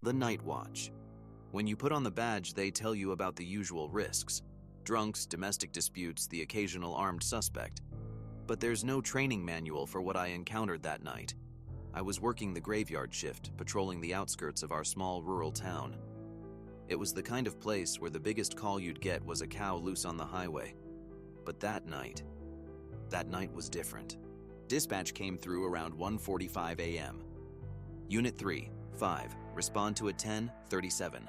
The Night Watch. When you put on the badge, they tell you about the usual risks: drunks, domestic disputes, the occasional armed suspect. But there's no training manual for what I encountered that night. I was working the graveyard shift, patrolling the outskirts of our small rural town. It was the kind of place where the biggest call you'd get was a cow loose on the highway. But that night was different. Dispatch came through around 1:45 a.m. Unit 3, 5, respond to a 10:37.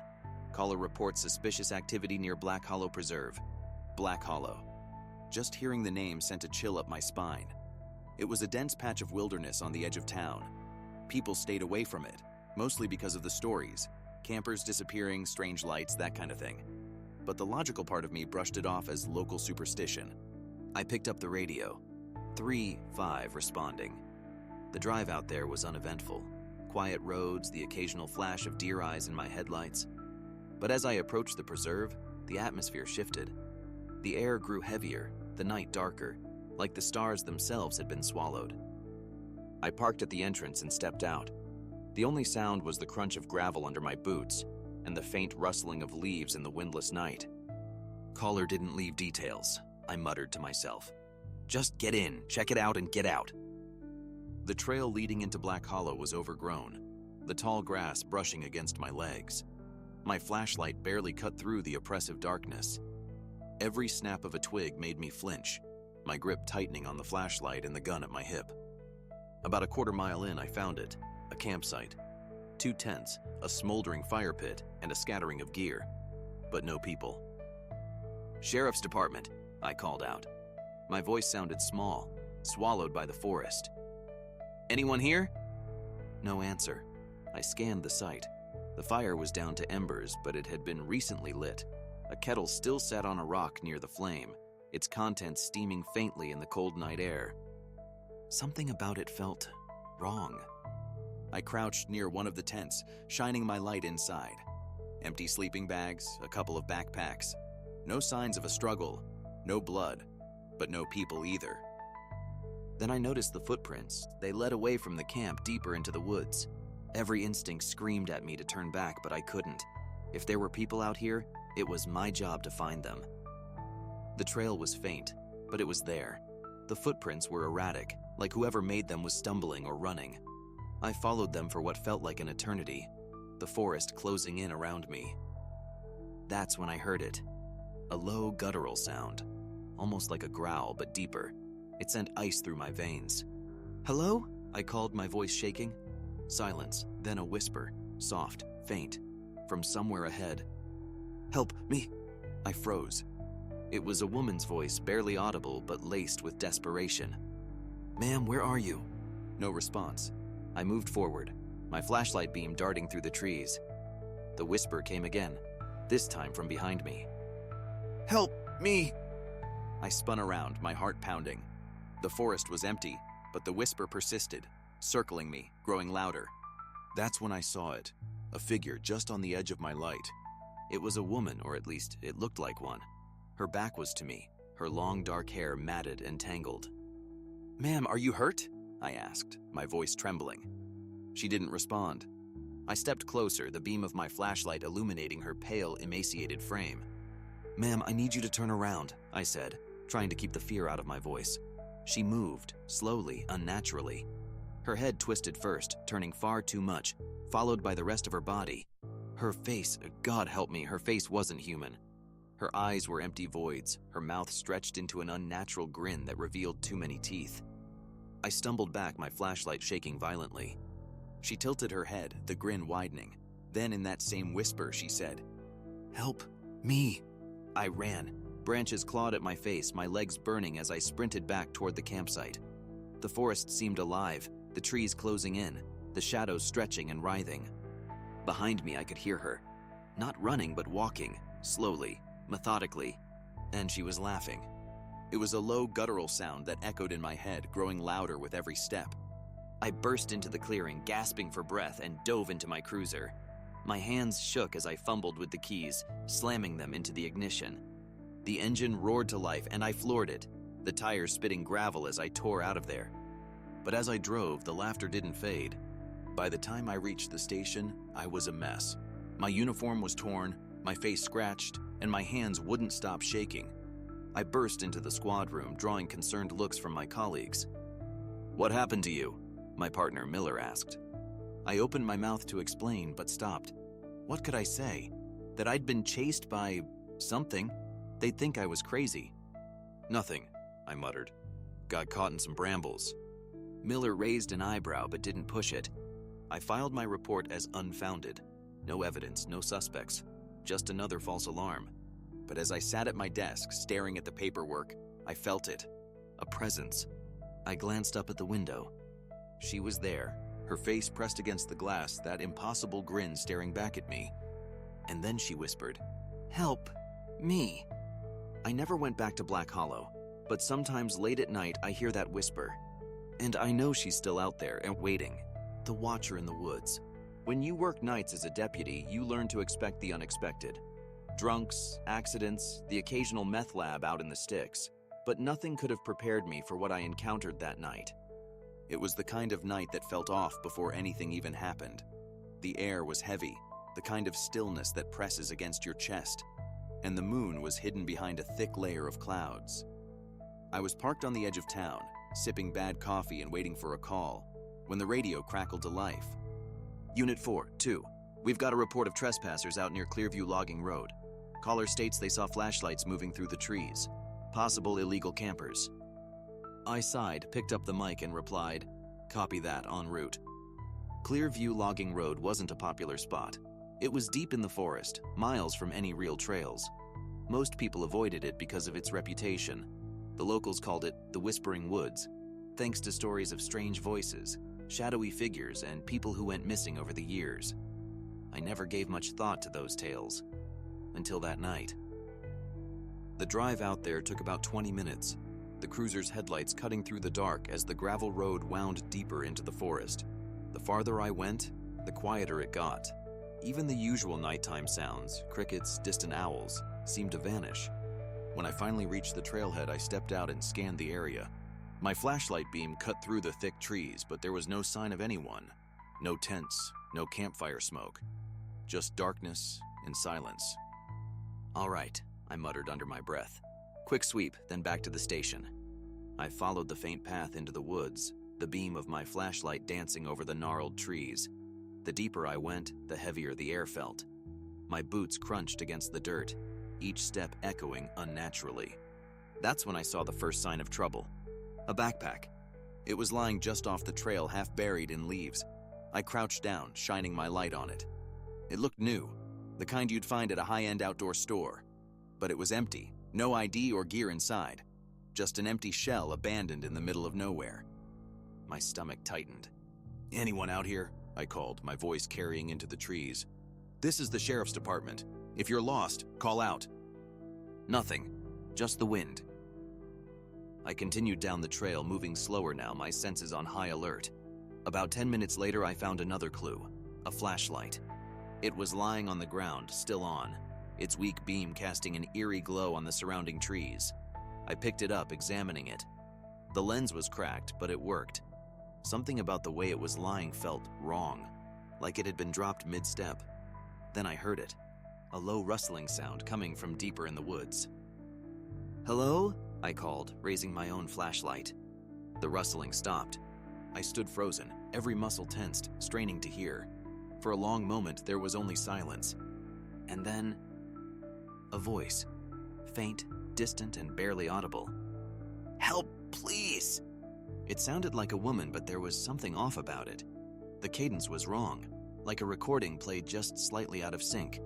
Caller reports suspicious activity near Black Hollow Preserve. Black Hollow. Just hearing the name sent a chill up my spine. It was a dense patch of wilderness on the edge of town. People stayed away from it, mostly because of the stories. Campers disappearing, strange lights, that kind of thing. But the logical part of me brushed it off as local superstition. I picked up the radio. 3-5 responding. The drive out there was uneventful. Quiet roads, the occasional flash of deer eyes in my headlights. But as I approached the preserve, the atmosphere shifted. The air grew heavier, the night darker, like the stars themselves had been swallowed. I parked at the entrance and stepped out. The only sound was the crunch of gravel under my boots and the faint rustling of leaves in the windless night. Caller didn't leave details, I muttered to myself. Just get in, check it out, and get out. The trail leading into Black Hollow was overgrown, the tall grass brushing against my legs. My flashlight barely cut through the oppressive darkness. Every snap of a twig made me flinch, my grip tightening on the flashlight and the gun at my hip. About a quarter mile in, I found it, a campsite. 2 tents, a smoldering fire pit, and a scattering of gear, but no people. Sheriff's Department, I called out. My voice sounded small, swallowed by the forest. Anyone here? No answer. I scanned the site. The fire was down to embers, but it had been recently lit. A kettle still sat on a rock near the flame, its contents steaming faintly in the cold night air. Something about it felt wrong. I crouched near one of the tents, shining my light inside. Empty sleeping bags, a couple of backpacks. No signs of a struggle, no blood, but no people either. Then I noticed the footprints. They led away from the camp deeper into the woods. Every instinct screamed at me to turn back, but I couldn't. If there were people out here, it was my job to find them. The trail was faint, but it was there. The footprints were erratic, like whoever made them was stumbling or running. I followed them for what felt like an eternity, the forest closing in around me. That's when I heard it. A low guttural sound, almost like a growl, but deeper. It sent ice through my veins. Hello? I called, my voice shaking. Silence, then a whisper, soft, faint, from somewhere ahead. Help me! I froze. It was a woman's voice, barely audible, but laced with desperation. Ma'am, where are you? No response. I moved forward, my flashlight beam darting through the trees. The whisper came again, this time from behind me. Help me! I spun around, my heart pounding. The forest was empty, but the whisper persisted, circling me, growing louder. That's when I saw it, a figure just on the edge of my light. It was a woman, or at least it looked like one. Her back was to me, her long dark hair matted and tangled. Ma'am, are you hurt? I asked, my voice trembling. She didn't respond. I stepped closer, the beam of my flashlight illuminating her pale, emaciated frame. Ma'am, I need you to turn around, I said, trying to keep the fear out of my voice. She moved, slowly, unnaturally. Her head twisted first, turning far too much, followed by the rest of her body. Her face, God help me, her face wasn't human. Her eyes were empty voids, her mouth stretched into an unnatural grin that revealed too many teeth. I stumbled back, my flashlight shaking violently. She tilted her head, the grin widening. Then in that same whisper, she said, Help me. I ran. Branches clawed at my face, my legs burning as I sprinted back toward the campsite. The forest seemed alive, the trees closing in, the shadows stretching and writhing. Behind me, I could hear her. Not running, but walking, slowly, methodically, and she was laughing. It was a low guttural sound that echoed in my head, growing louder with every step. I burst into the clearing, gasping for breath, and dove into my cruiser. My hands shook as I fumbled with the keys, slamming them into the ignition. The engine roared to life, and I floored it, the tires spitting gravel as I tore out of there. But as I drove, the laughter didn't fade. By the time I reached the station, I was a mess. My uniform was torn, my face scratched, and my hands wouldn't stop shaking. I burst into the squad room, drawing concerned looks from my colleagues. "What happened to you?" my partner Miller asked. I opened my mouth to explain, but stopped. What could I say? That I'd been chased by something? They'd think I was crazy. "Nothing," I muttered. "Got caught in some brambles." Miller raised an eyebrow but didn't push it. I filed my report as unfounded. No evidence, no suspects, just another false alarm. But as I sat at my desk, staring at the paperwork, I felt it. A presence. I glanced up at the window. She was there, her face pressed against the glass, that impossible grin staring back at me. And then she whispered, "Help me." I never went back to Black Hollow, but sometimes late at night I hear that whisper. And I know she's still out there and waiting, the watcher in the woods. When you work nights as a deputy, you learn to expect the unexpected. Drunks, accidents, the occasional meth lab out in the sticks. But nothing could have prepared me for what I encountered that night. It was the kind of night that felt off before anything even happened. The air was heavy, the kind of stillness that presses against your chest, and the moon was hidden behind a thick layer of clouds. I was parked on the edge of town, sipping bad coffee and waiting for a call, when the radio crackled to life. "Unit 4-2, we've got a report of trespassers out near Clearview Logging Road. Caller states they saw flashlights moving through the trees. Possible illegal campers." I sighed, picked up the mic and replied, "Copy that, en route." Clearview Logging Road wasn't a popular spot. It was deep in the forest, miles from any real trails. Most people avoided it because of its reputation. The locals called it the Whispering Woods, thanks to stories of strange voices, shadowy figures, and people who went missing over the years. I never gave much thought to those tales, until that night. The drive out there took about 20 minutes, the cruiser's headlights cutting through the dark as the gravel road wound deeper into the forest. The farther I went, the quieter it got. Even the usual nighttime sounds, crickets, distant owls, seemed to vanish. When I finally reached the trailhead, I stepped out and scanned the area. My flashlight beam cut through the thick trees, but there was no sign of anyone. No tents, no campfire smoke. Just darkness and silence. "All right," I muttered under my breath. "Quick sweep, then back to the station." I followed the faint path into the woods, the beam of my flashlight dancing over the gnarled trees. The deeper I went, the heavier the air felt. My boots crunched against the dirt, each step echoing unnaturally. That's when I saw the first sign of trouble. A backpack. It was lying just off the trail, half buried in leaves. I crouched down, shining my light on it. It looked new, the kind you'd find at a high-end outdoor store. But it was empty, no ID or gear inside. Just an empty shell abandoned in the middle of nowhere. My stomach tightened. "Anyone out here?" I called, my voice carrying into the trees. "This is the sheriff's department. If you're lost, call out." Nothing, just the wind. I continued down the trail, moving slower now, my senses on high alert. About 10 minutes later, I found another clue, a flashlight. It was lying on the ground, still on, its weak beam casting an eerie glow on the surrounding trees. I picked it up, examining it. The lens was cracked, but it worked. Something about the way it was lying felt wrong, like it had been dropped mid-step. Then I heard it, a low rustling sound coming from deeper in the woods. "Hello?" I called, raising my own flashlight. The rustling stopped. I stood frozen, every muscle tensed, straining to hear. For a long moment, there was only silence. And then, a voice, faint, distant, and barely audible. "Help, please!" It sounded like a woman, but there was something off about it. The cadence was wrong, like a recording played just slightly out of sync.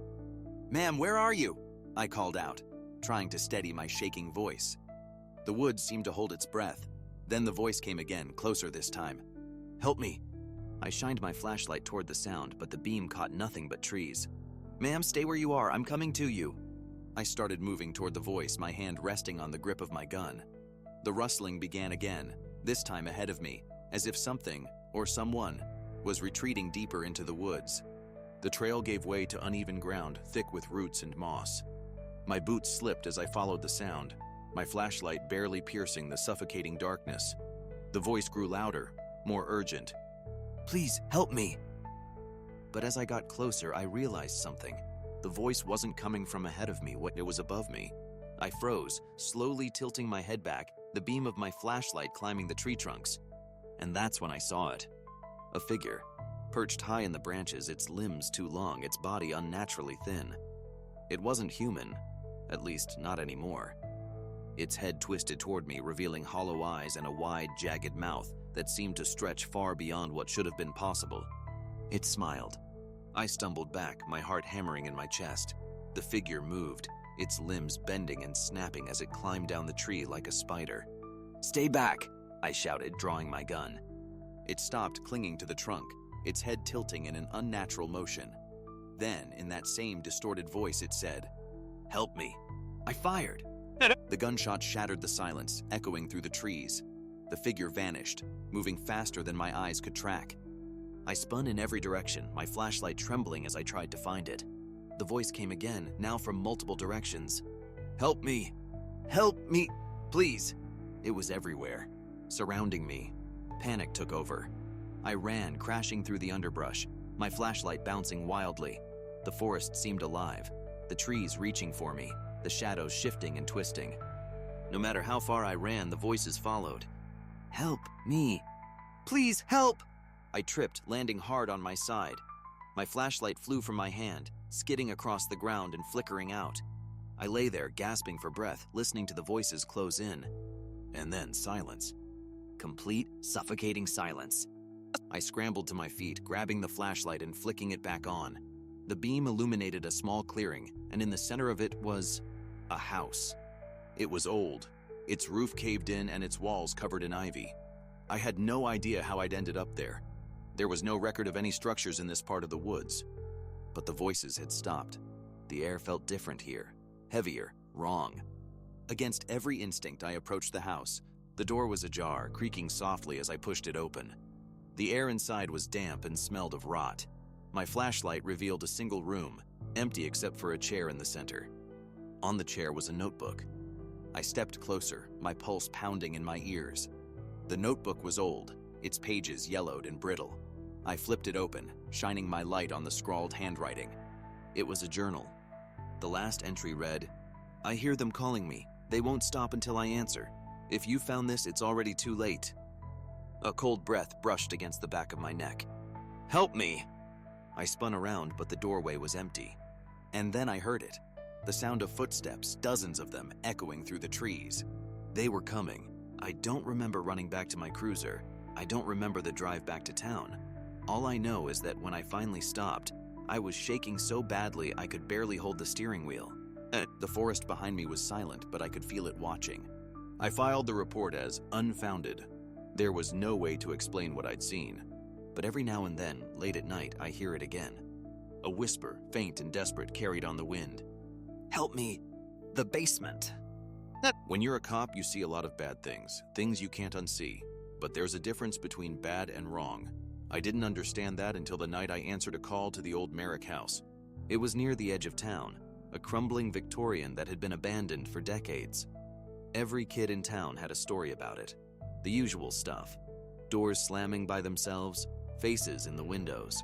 "Ma'am, where are you?" I called out, trying to steady my shaking voice. The woods seemed to hold its breath. Then the voice came again, closer this time. "Help me!" I shined my flashlight toward the sound, but the beam caught nothing but trees. "Ma'am, stay where you are. I'm coming to you." I started moving toward the voice, my hand resting on the grip of my gun. The rustling began again, this time ahead of me, as if something, or someone, was retreating deeper into the woods. The trail gave way to uneven ground, thick with roots and moss. My boots slipped as I followed the sound, my flashlight barely piercing the suffocating darkness. The voice grew louder, more urgent. Please, help me. But as I got closer, I realized something. The voice wasn't coming from ahead of me, it was above me. I froze, slowly tilting my head back, the beam of my flashlight climbing the tree trunks. And that's when I saw it. A figure, perched high in the branches, its limbs too long, its body unnaturally thin. It wasn't human, at least not anymore. Its head twisted toward me, revealing hollow eyes and a wide, jagged mouth that seemed to stretch far beyond what should have been possible. It smiled. I stumbled back, my heart hammering in my chest. The figure moved, its limbs bending and snapping as it climbed down the tree like a spider. "Stay back!" I shouted, drawing my gun. It stopped, clinging to the trunk, its head tilting in an unnatural motion. Then, in that same distorted voice, it said, "Help me." I fired. The gunshot shattered the silence, echoing through the trees. The figure vanished, moving faster than my eyes could track. I spun in every direction, my flashlight trembling as I tried to find it. The voice came again, now from multiple directions. "Help me! Help me! Please!" It was everywhere, surrounding me. Panic took over. I ran, crashing through the underbrush, my flashlight bouncing wildly. The forest seemed alive, the trees reaching for me, the shadows shifting and twisting. No matter how far I ran, the voices followed. "Help me! Please help!" I tripped, landing hard on my side. My flashlight flew from my hand, skidding across the ground and flickering out. I lay there, gasping for breath, listening to the voices close in. And then silence. Complete, suffocating silence. I scrambled to my feet, grabbing the flashlight and flicking it back on. The beam illuminated a small clearing, and in the center of it was a house. It was old, its roof caved in and its walls covered in ivy. I had no idea how I'd ended up there. There was no record of any structures in this part of the woods. But the voices had stopped. The air felt different here, heavier, wrong. Against every instinct, I approached the house. The door was ajar, creaking softly as I pushed it open. The air inside was damp and smelled of rot. My flashlight revealed a single room, empty except for a chair in the center. On the chair was a notebook. I stepped closer, my pulse pounding in my ears. The notebook was old, its pages yellowed and brittle. I flipped it open, shining my light on the scrawled handwriting. It was a journal. The last entry read, "I hear them calling me. They won't stop until I answer. If you found this, it's already too late." A cold breath brushed against the back of my neck. "Help me!" I spun around, but the doorway was empty. And then I heard it. The sound of footsteps, dozens of them, echoing through the trees. They were coming. I don't remember running back to my cruiser. I don't remember the drive back to town. All I know is that when I finally stopped, I was shaking so badly I could barely hold the steering wheel. The forest behind me was silent, but I could feel it watching. I filed the report as unfounded. There was no way to explain what I'd seen. But every now and then, late at night, I hear it again. A whisper, faint and desperate, carried on the wind. "Help me! The basement!" When you're a cop, you see a lot of bad things you can't unsee. But there's a difference between bad and wrong. I didn't understand that until the night I answered a call to the old Merrick house. It was near the edge of town, a crumbling Victorian that had been abandoned for decades. Every kid in town had a story about it. The usual stuff. Doors slamming by themselves, faces in the windows.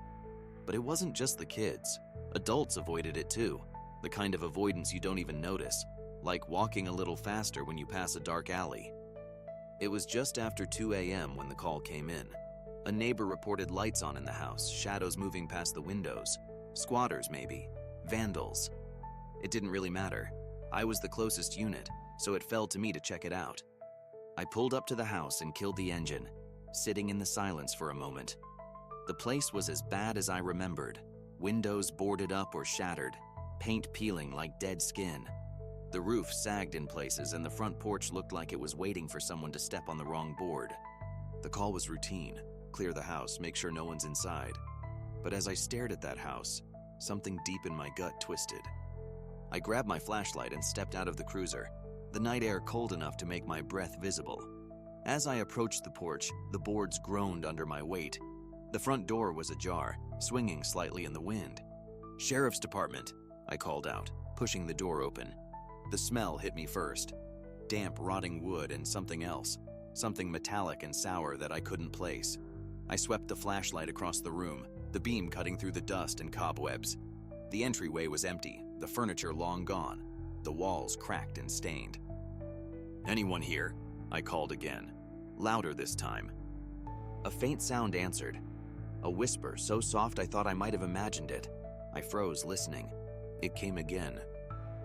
But it wasn't just the kids. Adults avoided it too. The kind of avoidance you don't even notice, like walking a little faster when you pass a dark alley. It was just after 2 a.m. when the call came in. A neighbor reported lights on in the house, shadows moving past the windows. Squatters, maybe. Vandals. It didn't really matter. I was the closest unit, so it fell to me to check it out. I pulled up to the house and killed the engine, sitting in the silence for a moment. The place was as bad as I remembered. Windows boarded up or shattered, paint peeling like dead skin. The roof sagged in places and the front porch looked like it was waiting for someone to step on the wrong board. The call was routine. Clear the house, make sure no one's inside. But as I stared at that house, something deep in my gut twisted. I grabbed my flashlight and stepped out of the cruiser, the night air cold enough to make my breath visible. As I approached the porch, the boards groaned under my weight. The front door was ajar, swinging slightly in the wind. "Sheriff's Department," I called out, pushing the door open. The smell hit me first. Damp, rotting wood and something else. Something metallic and sour that I couldn't place. I swept the flashlight across the room, the beam cutting through the dust and cobwebs. The entryway was empty, the furniture long gone, the walls cracked and stained. "Anyone here?" I called again, louder this time. A faint sound answered, a whisper so soft I thought I might have imagined it. I froze, listening. It came again,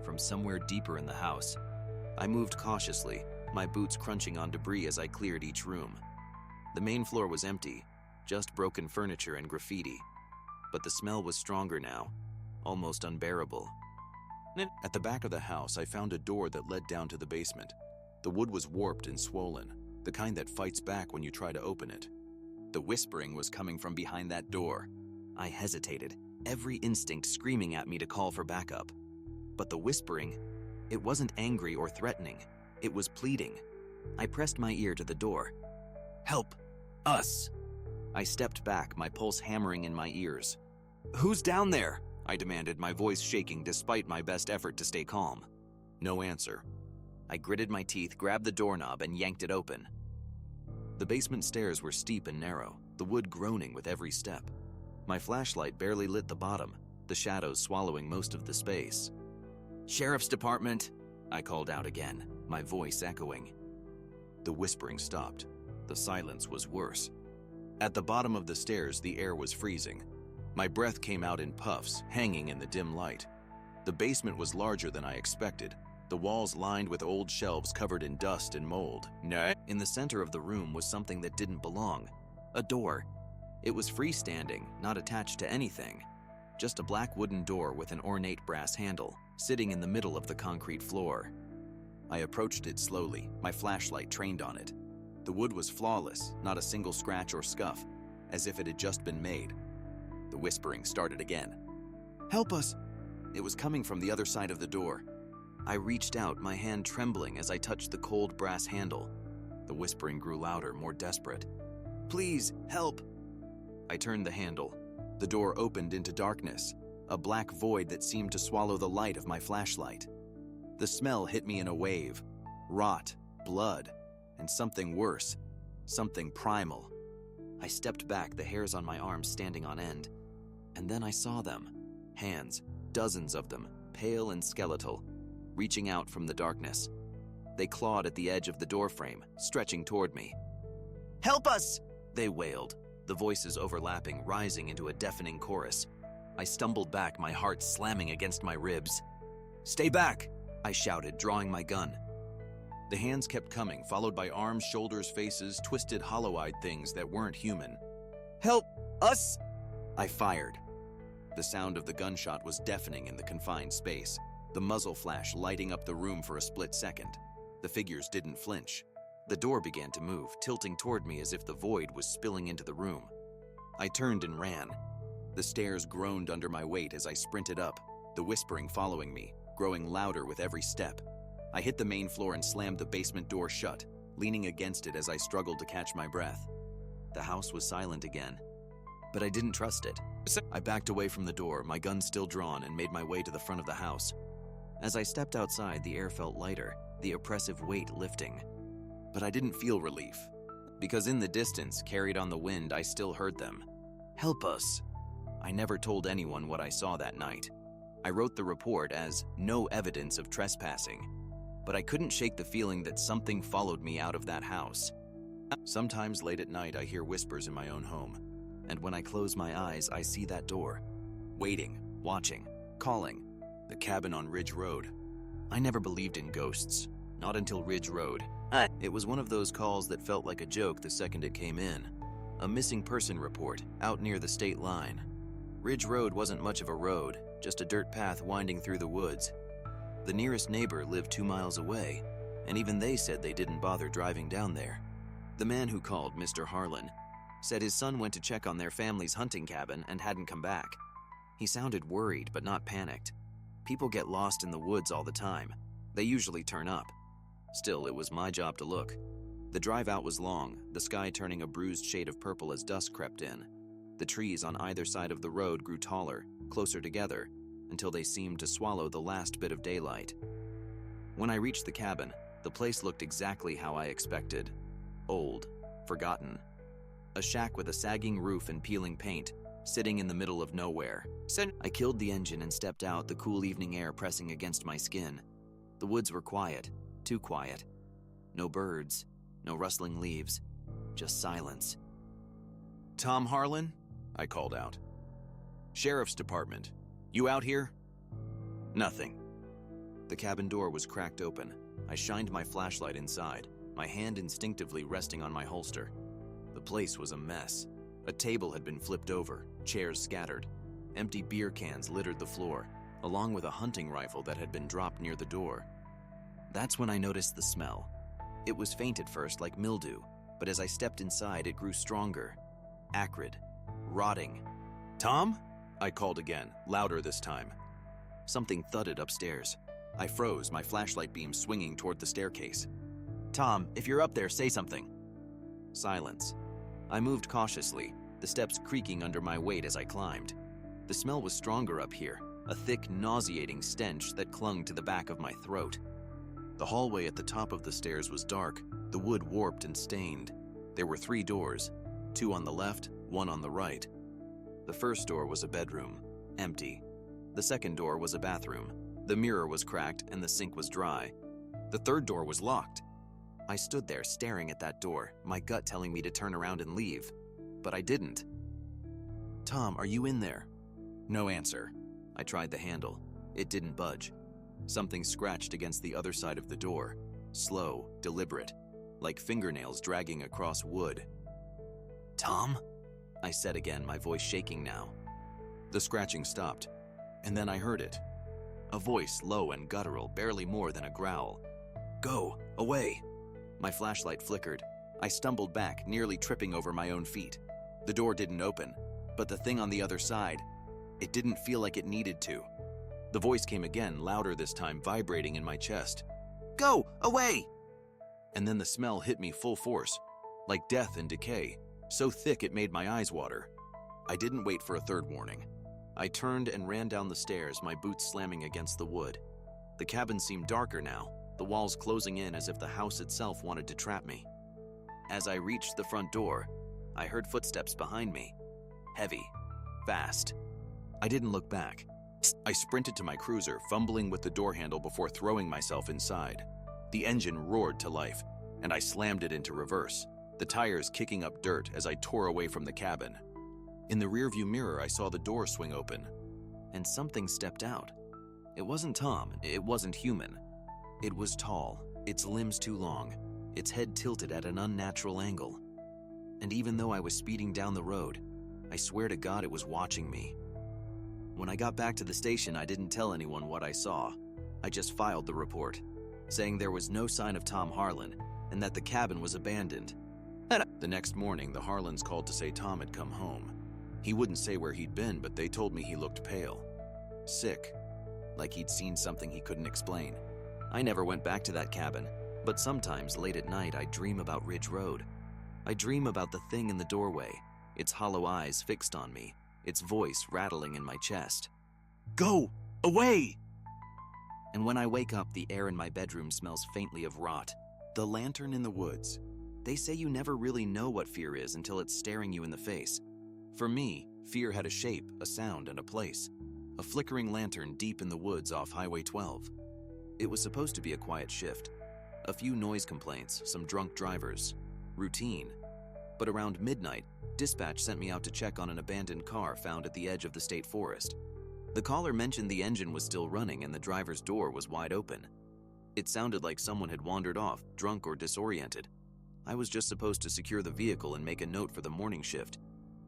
from somewhere deeper in the house. I moved cautiously, my boots crunching on debris as I cleared each room. The main floor was empty, just broken furniture and graffiti. But the smell was stronger now, almost unbearable. At the back of the house, I found a door that led down to the basement. The wood was warped and swollen, the kind that fights back when you try to open it. The whispering was coming from behind that door. I hesitated, every instinct screaming at me to call for backup. But the whispering, it wasn't angry or threatening, it was pleading. I pressed my ear to the door. "Help! Us!" I stepped back, my pulse hammering in my ears. "Who's down there?" I demanded, my voice shaking despite my best effort to stay calm. No answer. I gritted my teeth, grabbed the doorknob, and yanked it open. The basement stairs were steep and narrow, the wood groaning with every step. My flashlight barely lit the bottom, the shadows swallowing most of the space. "Sheriff's Department!" I called out again, my voice echoing. The whispering stopped. The silence was worse. At the bottom of the stairs, the air was freezing. My breath came out in puffs, hanging in the dim light. The basement was larger than I expected, the walls lined with old shelves covered in dust and mold. In the center of the room was something that didn't belong. A door. It was freestanding, not attached to anything. Just a black wooden door with an ornate brass handle, sitting in the middle of the concrete floor. I approached it slowly, my flashlight trained on it. The wood was flawless, not a single scratch or scuff, as if it had just been made. The whispering started again. "Help us!" It was coming from the other side of the door. I reached out, my hand trembling as I touched the cold brass handle. The whispering grew louder, more desperate. "Please, help!" I turned the handle. The door opened into darkness, a black void that seemed to swallow the light of my flashlight. The smell hit me in a wave. Rot, blood, and something worse, something primal. I stepped back, the hairs on my arms standing on end. And then I saw them. Hands, dozens of them, pale and skeletal, reaching out from the darkness. They clawed at the edge of the doorframe, stretching toward me. "Help us!" they wailed, the voices overlapping, rising into a deafening chorus. I stumbled back, my heart slamming against my ribs. "Stay back!" I shouted, drawing my gun. The hands kept coming, followed by arms, shoulders, faces, twisted, hollow-eyed things that weren't human. "Help us!" I fired. The sound of the gunshot was deafening in the confined space, the muzzle flash lighting up the room for a split second. The figures didn't flinch. The door began to move, tilting toward me as if the void was spilling into the room. I turned and ran. The stairs groaned under my weight as I sprinted up, the whispering following me, growing louder with every step. I hit the main floor and slammed the basement door shut, leaning against it as I struggled to catch my breath. The house was silent again, but I didn't trust it. I backed away from the door, my gun still drawn, and made my way to the front of the house. As I stepped outside, the air felt lighter, the oppressive weight lifting. But I didn't feel relief, because in the distance, carried on the wind, I still heard them. "Help us!" I never told anyone what I saw that night. I wrote the report as no evidence of trespassing, but I couldn't shake the feeling that something followed me out of that house. Sometimes late at night, I hear whispers in my own home, and when I close my eyes, I see that door, waiting, watching, calling, the cabin on Ridge Road. I never believed in ghosts, not until Ridge Road. It was one of those calls that felt like a joke the second it came in. A missing person report, out near the state line. Ridge Road wasn't much of a road, just a dirt path winding through the woods. The nearest neighbor lived 2 miles away, and even they said they didn't bother driving down there. The man who called, Mr. Harlan, said his son went to check on their family's hunting cabin and hadn't come back. He sounded worried but not panicked. People get lost in the woods all the time. They usually turn up. Still, it was my job to look. The drive out was long, the sky turning a bruised shade of purple as dusk crept in. The trees on either side of the road grew taller, closer together, until they seemed to swallow the last bit of daylight. When I reached the cabin, the place looked exactly how I expected. Old, forgotten. A shack with a sagging roof and peeling paint, sitting in the middle of nowhere. I killed the engine and stepped out, the cool evening air pressing against my skin. The woods were quiet, too quiet. No birds, no rustling leaves, just silence. "Tom Harlan?" I called out. "Sheriff's Department. You out here?" Nothing. The cabin door was cracked open. I shined my flashlight inside, my hand instinctively resting on my holster. The place was a mess. A table had been flipped over, chairs scattered. Empty beer cans littered the floor, along with a hunting rifle that had been dropped near the door. That's when I noticed the smell. It was faint at first, like mildew, but as I stepped inside, it grew stronger. Acrid. Rotting. "Tom?" I called again, louder this time. Something thudded upstairs. I froze, my flashlight beam swinging toward the staircase. "Tom, if you're up there, say something." Silence. I moved cautiously, the steps creaking under my weight as I climbed. The smell was stronger up here, a thick, nauseating stench that clung to the back of my throat. The hallway at the top of the stairs was dark, the wood warped and stained. There were 3 doors, 2 on the left, 1 on the right. The first door was a bedroom, empty. The second door was a bathroom. The mirror was cracked and the sink was dry. The third door was locked. I stood there staring at that door, my gut telling me to turn around and leave. But I didn't. "Tom, are you in there?" No answer. I tried the handle. It didn't budge. Something scratched against the other side of the door. Slow, deliberate, like fingernails dragging across wood. "Tom?" I said again, my voice shaking now. The scratching stopped, and then I heard it. A voice, low and guttural, barely more than a growl. "Go, away." My flashlight flickered. I stumbled back, nearly tripping over my own feet. The door didn't open, but the thing on the other side, it didn't feel like it needed to. The voice came again, louder this time, vibrating in my chest. "Go, away!" And then the smell hit me full force, like death and decay, so thick it made my eyes water. I didn't wait for a third warning. I turned and ran down the stairs, my boots slamming against the wood. The cabin seemed darker now, the walls closing in as if the house itself wanted to trap me. As I reached the front door, I heard footsteps behind me. Heavy. Fast. I didn't look back. I sprinted to my cruiser, fumbling with the door handle before throwing myself inside. The engine roared to life, and I slammed it into reverse, the tires kicking up dirt as I tore away from the cabin. In the rearview mirror, I saw the door swing open, and something stepped out. It wasn't Tom, it wasn't human. It was tall, its limbs too long, its head tilted at an unnatural angle. And even though I was speeding down the road, I swear to God it was watching me. When I got back to the station, I didn't tell anyone what I saw. I just filed the report, saying there was no sign of Tom Harlan and that the cabin was abandoned. The next morning, the Harlans called to say Tom had come home. He wouldn't say where he'd been, but they told me he looked pale. Sick. Like he'd seen something he couldn't explain. I never went back to that cabin, but sometimes late at night I dream about Ridge Road. I dream about the thing in the doorway, its hollow eyes fixed on me, its voice rattling in my chest. "Go! Away!" And when I wake up, the air in my bedroom smells faintly of rot. The lantern in the woods. They say you never really know what fear is until it's staring you in the face. For me, fear had a shape, a sound, and a place. A flickering lantern deep in the woods off Highway 12. It was supposed to be a quiet shift. A few noise complaints, some drunk drivers. Routine. But around midnight, dispatch sent me out to check on an abandoned car found at the edge of the state forest. The caller mentioned the engine was still running and the driver's door was wide open. It sounded like someone had wandered off, drunk or disoriented. I was just supposed to secure the vehicle and make a note for the morning shift.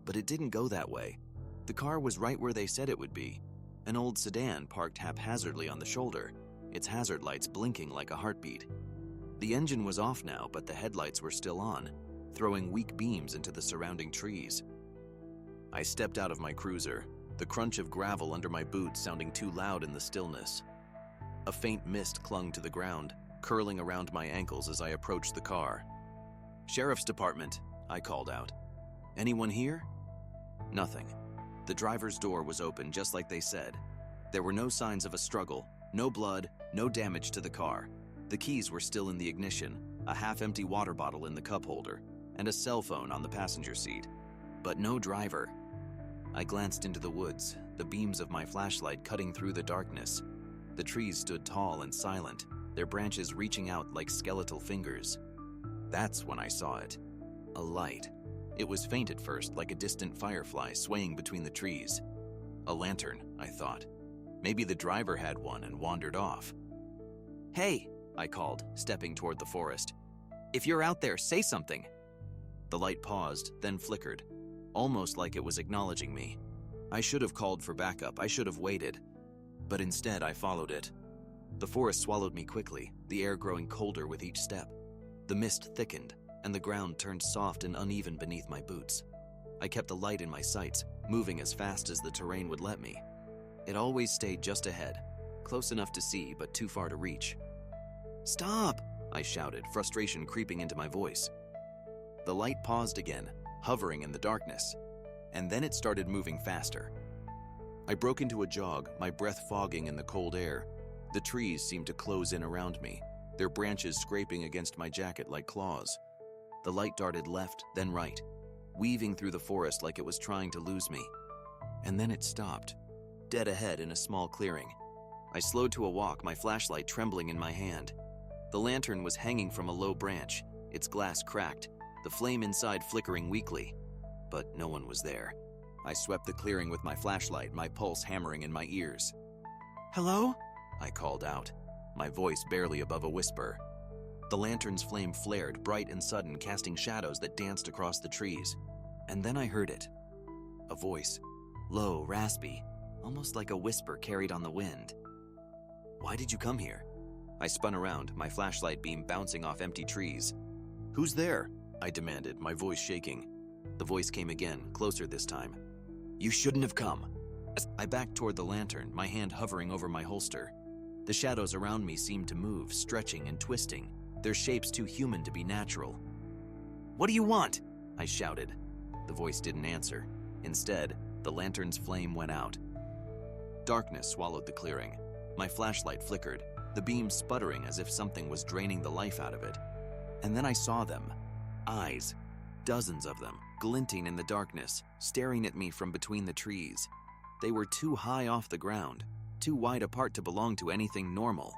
But it didn't go that way. The car was right where they said it would be. An old sedan parked haphazardly on the shoulder, its hazard lights blinking like a heartbeat. The engine was off now, but the headlights were still on, throwing weak beams into the surrounding trees. I stepped out of my cruiser, the crunch of gravel under my boots sounding too loud in the stillness. A faint mist clung to the ground, curling around my ankles as I approached the car. "Sheriff's Department," I called out. "Anyone here?" Nothing. The driver's door was open just like they said. There were no signs of a struggle, no blood, no damage to the car. The keys were still in the ignition, a half-empty water bottle in the cup holder. and a cell phone on the passenger seat, but no driver. I glanced into the woods, the beams of my flashlight cutting through the darkness. The trees stood tall and silent, their branches reaching out like skeletal fingers. That's when I saw it. A light. It was faint at first, like a distant firefly swaying between the trees. A lantern, I thought. Maybe the driver had one and wandered off. "Hey," I called, stepping toward the forest. "If you're out there, say something." The light paused, then flickered, almost like it was acknowledging me. I should have called for backup, I should have waited. But instead, I followed it. The forest swallowed me quickly, the air growing colder with each step. The mist thickened, and the ground turned soft and uneven beneath my boots. I kept the light in my sights, moving as fast as the terrain would let me. It always stayed just ahead, close enough to see but too far to reach. "Stop!" I shouted, frustration creeping into my voice. The light paused again, hovering in the darkness, and then it started moving faster. I broke into a jog, my breath fogging in the cold air. The trees seemed to close in around me, their branches scraping against my jacket like claws. The light darted left, then right, weaving through the forest like it was trying to lose me. And then it stopped, dead ahead in a small clearing. I slowed to a walk, my flashlight trembling in my hand. The lantern was hanging from a low branch, its glass cracked, the flame inside flickering weakly. But no one was there. I swept the clearing with my flashlight, my pulse hammering in my ears. "Hello?" I called out, my voice barely above a whisper. The lantern's flame flared, bright and sudden, casting shadows that danced across the trees. And then I heard it. A voice, low, raspy, almost like a whisper carried on the wind. "Why did you come here?" I spun around, my flashlight beam bouncing off empty trees. "Who's there?" I demanded, my voice shaking. The voice came again, closer this time. "You shouldn't have come." I backed toward the lantern, my hand hovering over my holster. The shadows around me seemed to move, stretching and twisting, their shapes too human to be natural. "What do you want?" I shouted. The voice didn't answer. Instead, the lantern's flame went out. Darkness swallowed the clearing. My flashlight flickered, the beam sputtering as if something was draining the life out of it. And then I saw them. Eyes. Dozens of them, glinting in the darkness, staring at me from between the trees. They were too high off the ground, too wide apart to belong to anything normal.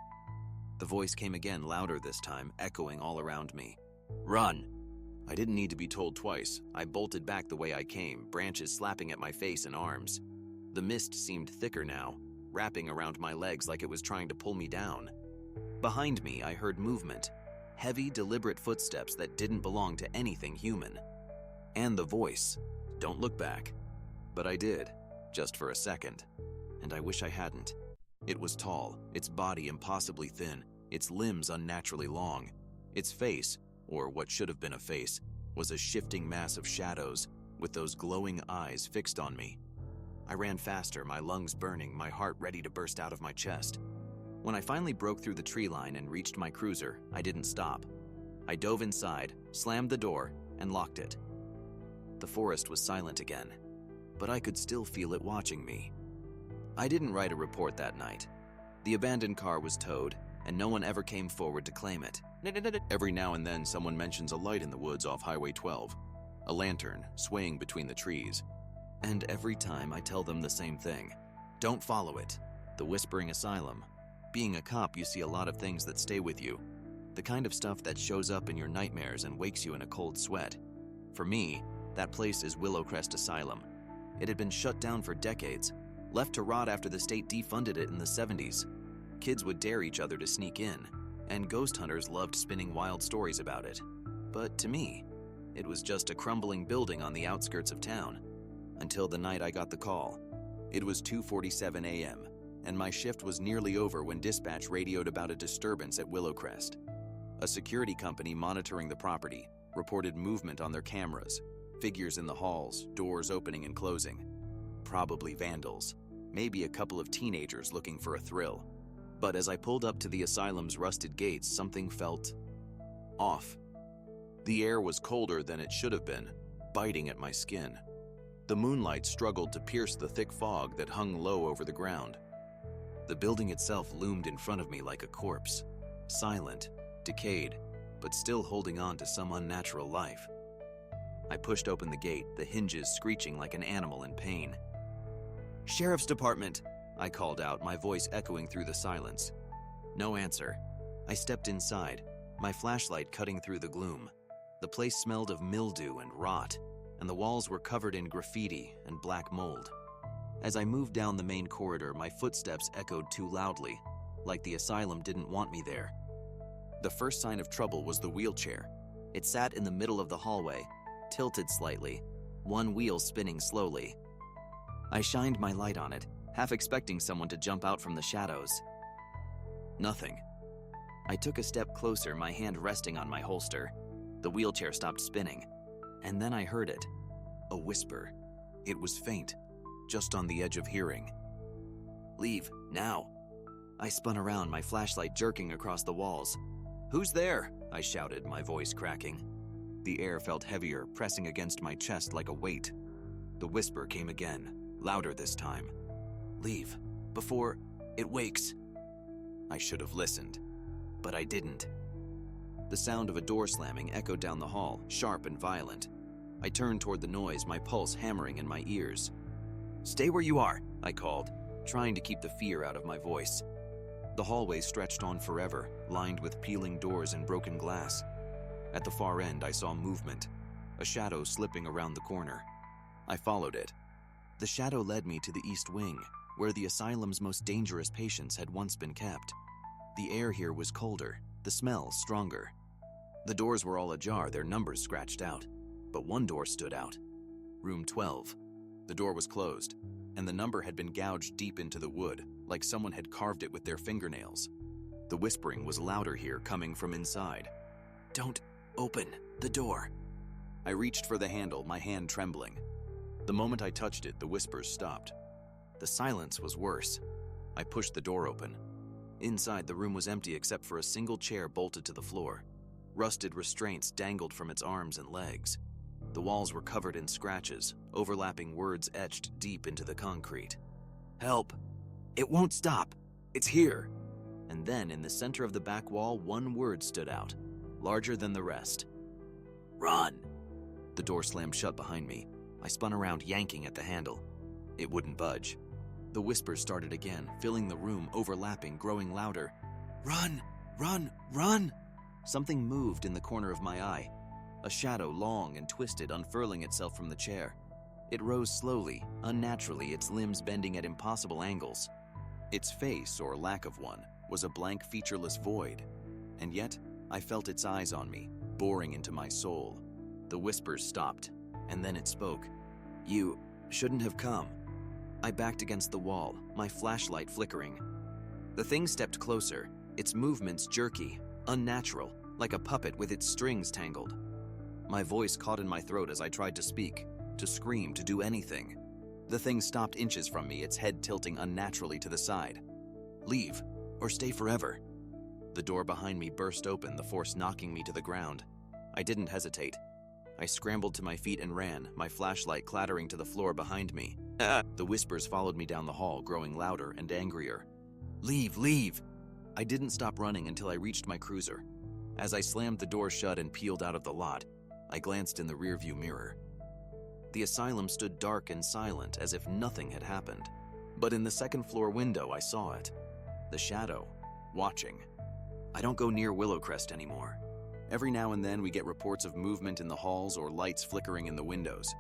The voice came again, louder this time, echoing all around me. "Run!" I didn't need to be told twice. I bolted back the way I came, branches slapping at my face and arms. The mist seemed thicker now, wrapping around my legs like it was trying to pull me down. Behind me, I heard movement. Heavy, deliberate footsteps that didn't belong to anything human. And the voice. "Don't look back." But I did, just for a second. And I wish I hadn't. It was tall, its body impossibly thin, its limbs unnaturally long. Its face, or what should have been a face, was a shifting mass of shadows, with those glowing eyes fixed on me. I ran faster, my lungs burning, my heart ready to burst out of my chest. When I finally broke through the tree line and reached my cruiser, I didn't stop. I dove inside, slammed the door, and locked it. The forest was silent again, but I could still feel it watching me. I didn't write a report that night. The abandoned car was towed, and no one ever came forward to claim it. Every now and then someone mentions a light in the woods off Highway 12, a lantern swaying between the trees. And every time I tell them the same thing. Don't follow it. The whispering asylum. Being a cop, you see a lot of things that stay with you. The kind of stuff that shows up in your nightmares and wakes you in a cold sweat. For me, that place is Willowcrest Asylum. It had been shut down for decades, left to rot after the state defunded it in the 70s. Kids would dare each other to sneak in, and ghost hunters loved spinning wild stories about it. But to me, it was just a crumbling building on the outskirts of town. Until the night I got the call. It was 2:47 a.m., and my shift was nearly over when dispatch radioed about a disturbance at Willowcrest. A security company monitoring the property reported movement on their cameras, figures in the halls, doors opening and closing. Probably vandals, maybe a couple of teenagers looking for a thrill. But as I pulled up to the asylum's rusted gates, something felt off. The air was colder than it should have been, biting at my skin. The moonlight struggled to pierce the thick fog that hung low over the ground. The building itself loomed in front of me like a corpse, silent, decayed, but still holding on to some unnatural life. I pushed open the gate, the hinges screeching like an animal in pain. "Sheriff's Department," I called out, my voice echoing through the silence. No answer. I stepped inside, my flashlight cutting through the gloom. The place smelled of mildew and rot, and the walls were covered in graffiti and black mold. As I moved down the main corridor, my footsteps echoed too loudly, like the asylum didn't want me there. The first sign of trouble was the wheelchair. It sat in the middle of the hallway, tilted slightly, one wheel spinning slowly. I shined my light on it, half expecting someone to jump out from the shadows. Nothing. I took a step closer, my hand resting on my holster. The wheelchair stopped spinning, and then I heard it. A whisper. It was faint, just on the edge of hearing. "Leave, now." I spun around, my flashlight jerking across the walls. "Who's there?" I shouted, my voice cracking. The air felt heavier, pressing against my chest like a weight. The whisper came again, louder this time. "Leave, before it wakes." I should have listened, but I didn't. The sound of a door slamming echoed down the hall, sharp and violent. I turned toward the noise, my pulse hammering in my ears. "Stay where you are," I called, trying to keep the fear out of my voice. The hallway stretched on forever, lined with peeling doors and broken glass. At the far end, I saw movement, a shadow slipping around the corner. I followed it. The shadow led me to the east wing, where the asylum's most dangerous patients had once been kept. The air here was colder, the smell stronger. The doors were all ajar, their numbers scratched out, but one door stood out. Room 12. The door was closed, and the number had been gouged deep into the wood, like someone had carved it with their fingernails. The whispering was louder here, coming from inside. "Don't open the door." I reached for the handle, my hand trembling. The moment I touched it, the whispers stopped. The silence was worse. I pushed the door open. Inside, the room was empty except for a single chair bolted to the floor. Rusted restraints dangled from its arms and legs. The walls were covered in scratches, overlapping words etched deep into the concrete. "Help! It won't stop! It's here!" And then, in the center of the back wall, one word stood out, larger than the rest. "Run!" The door slammed shut behind me. I spun around, yanking at the handle. It wouldn't budge. The whispers started again, filling the room, overlapping, growing louder. "Run! Run! Run!" Something moved in the corner of my eye. A shadow, long and twisted, unfurling itself from the chair. It rose slowly, unnaturally, its limbs bending at impossible angles. Its face, or lack of one, was a blank, featureless void. And yet, I felt its eyes on me, boring into my soul. The whispers stopped, and then it spoke. "You shouldn't have come." I backed against the wall, my flashlight flickering. The thing stepped closer, its movements jerky, unnatural, like a puppet with its strings tangled. My voice caught in my throat as I tried to speak, to scream, to do anything. The thing stopped inches from me, its head tilting unnaturally to the side. "Leave, or stay forever." The door behind me burst open, the force knocking me to the ground. I didn't hesitate. I scrambled to my feet and ran, my flashlight clattering to the floor behind me. The whispers followed me down the hall, growing louder and angrier. "Leave, leave!" I didn't stop running until I reached my cruiser. As I slammed the door shut and peeled out of the lot, I glanced in the rearview mirror. The asylum stood dark and silent, as if nothing had happened. But in the second-floor window, I saw it. The shadow, watching. I don't go near Willowcrest anymore. Every now and then we get reports of movement in the halls or lights flickering in the windows.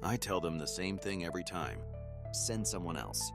I tell them the same thing every time. Send someone else.